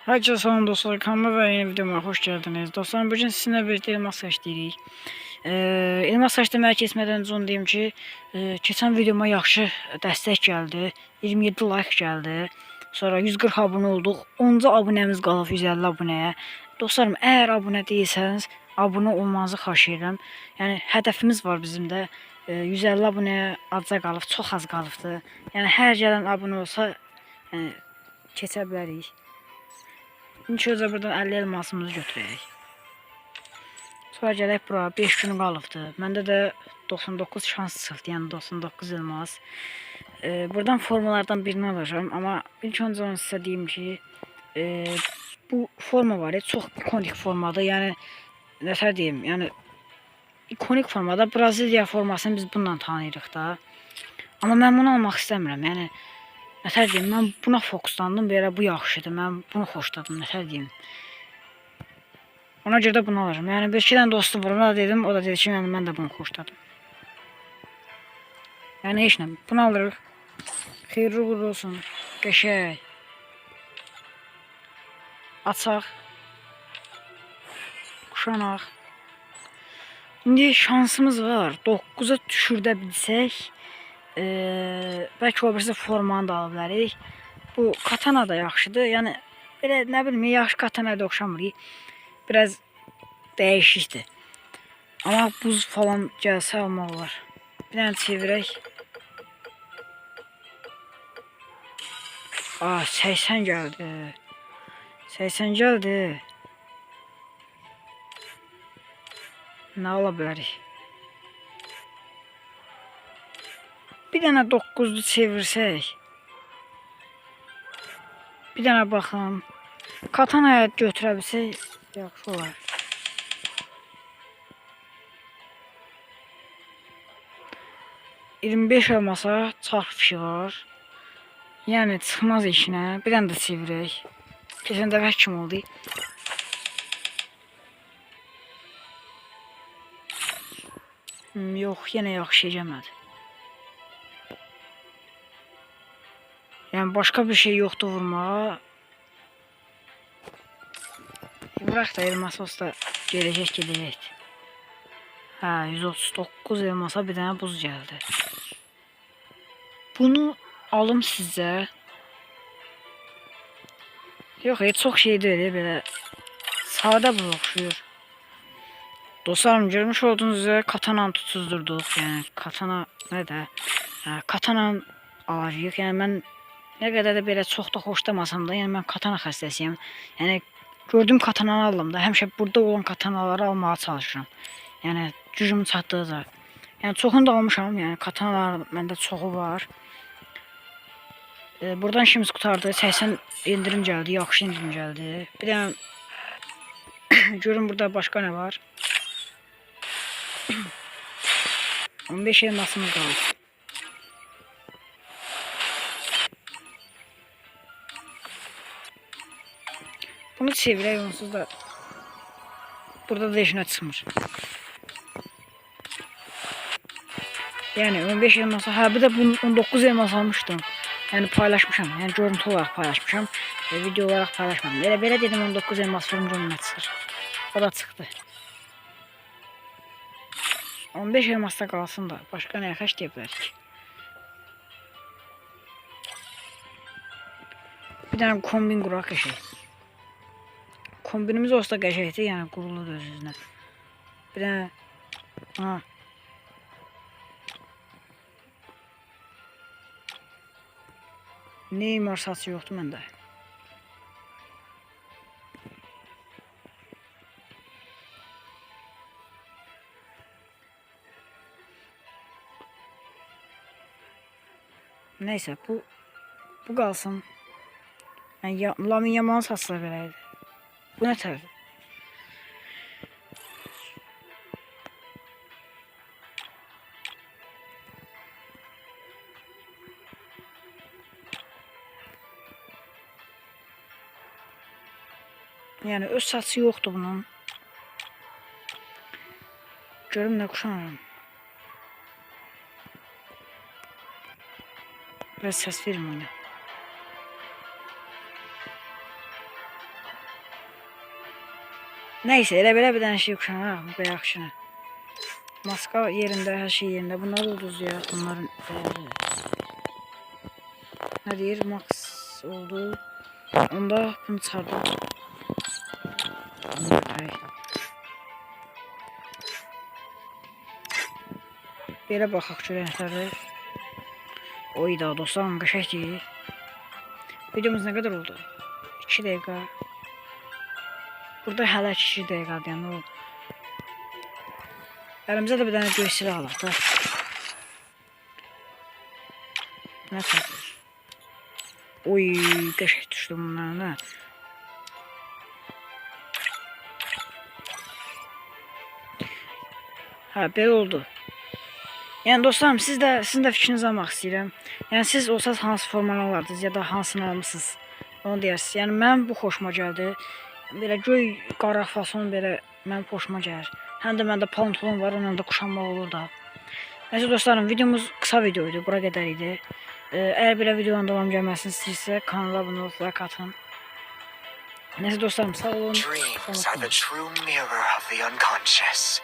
Herkese salam dostlar, kanalıma ve yeni videoma hoş geldiniz. Dostlar, bugün sizinle birlikte elmas saç deyirik. Elmas saç deməyə keçmədən öncə onu deyim ki, keçən videoma yaxşı dəstək gəldi. 27 like gəldi. Sonra 140 abunə olduq. 10-cu abunəmiz qalıb 150 abunəyə. Dostlarım, əgər abunə deyilsəniz, abunə olmanızı xahiş edirəm. Yəni hədəfimiz var bizim də. 150 abunəyə azca qalıb, çox az qalıbdı. Yəni hər gələn abunə olsa, yəni keçə bilərik. İlk önce buradan 50 elmasımızı götürək. Sonra gələk bura, 5 gün qalıbdı. Məndə də 99 şans çıxdı, yəni 99 elmas. Buradan formalardan birini alacağım. Amma ilk öncə onu sizə deyim ki, bu forma var ya, çox ikonik formadır. Yəni nətər deyim, yəni ikonik formada Braziliya formasını biz bununla tanıyırıq da. Amma mən bunu almaq istəmirəm. Yəni nətər deyim, mən buna fokuslandım, belə bu yaxşıdır. Mən bunu xoşladım, nətər deyim. Ona görə də bunu alacağım. Yəni bir iki dənə dostum var, ona da dedim, o da dedi ki, yəni mən də bunu xoşladım. Yəni heç nə, bunu alırıq. Xeyirli uğurlu olsun. Qəşəng. Açaq. Kuşanaq. İndi şansımız var. 9'a düşürdə bilsək, bəlkə o birisi formanı da ala bilərik. Bu katana da yaxşıdır. Yəni belə nə bilim, yaxşı katanaya da oxşamır. Biraz dəyişikdir. Amma buz falan gəlsə almaq olar. Bir dənə çevirək. 80 gəldi. 80 gəldi. Nə ala bilərik? Bir dənə 9'lu çevirsək. Bir dənə baxın. Katanaya götürə bilsək yaxşı olar. $25 elmasa çarx fişi var. Yəni çıxmaz işinə. Bir dənə də çevirək. Keçən dəfə kim oldu? Yox, yenə yaxşı gəlmədi. Yəni başqa bir şey yoxdur vurmağa. Bırak da elmas olsa gedəcək. Hə, 139 elmasa bir dənə buz gəldi. Bunu alım sizə. Yox, çox şey deyil, belə sadə bu oxşuyur. Dostlarım, görmüş olduğunuz üzere katananı tutuzdurduq. Yəni katana nə də? Katana alacağıq. Yəni mən nə qədər də belə çox da xoşlamasam da, yəni mən katana xəstəsiyəm. Yəni gördüyüm katananı aldım da, həmişə burada olan katanaları almağa çalışıram. Yəni gücüm çatdıqca. Yəni çoxunu da almışam. Yəni katanalar məndə çoxu var. Buradan işimiz qutardı. 80 indirim gəldi, yaxşı indirim gəldi. Bir dənə görün burada başqa nə var. 15 elmasımız qalır. Bunu çevirək, onsuz da burada da işinə çıxmır. Yəni 15 elmasa, hə bir də bunu 19 elmas almışdım. Yəni paylaşmışam, yəni görüntü olaraq paylaşmışam. Video olaraq paylaşmadım. Belə dedim 19 elmas vurunca önümə çıxır. O da çıxdı. 15 elmasda qalsın da, başqa nə xəş deyə bilərik. Bir dənə kombin quraq qəşək. Kombinimiz olsa qəşəkdir, yəni quruludur öz-özünə. Bir dənə, Neymar saçı yoxdur məndə. Neyse, bu qalsın. Yəni Lamine Yamal'ın saçları verəydi. Bu nə tərdir? Yəni öz saçı yoxdur bunun. Görüm nə kuşanırım. Biraz səs verim ona. Neyse, elə belə bir dənə şey oxşanır, bu da yaxşı. Maska yerində, hər şey yerində. Bunlar ulduzlayaq, bunların dəyəri. Nə deyir? Max oldu. Onda bunu çıxardım. Belə baxaq ki, rəngləri. Oy da dostlarım, qəşəkdir. Videomuz nə qədər oldu? 2 dəqiqə. Burada hələ 2 dəqiqədir, yəni o. Əlimizə də bir dənə göy silah alaq da. Nə çəkir? Oy, qəşək düşdü bunlarına. Hə, belə oldu. Yəni dostlarım, sizin də fikrinizi almaq istəyirəm. Yəni siz olsaz hansı formanı alardınız ya da hansını almısınız? Onu deyərsiniz. Yəni mənim bu xoşuma gəldi. Belə göy qara fason belə mənim xoşuma gəlir. Həm də məndə pantolon var, onunla da kuşanmaq olur da. Nəysə dostlarım, videomuz qısa videoydu, bura qədər idi. Əgər belə videonun davam gəlməsini istəyirsə, kanala abunə olub like atın. Nəysə dostlarım, sağ olun. Dreams are the true mirror of the unconscious.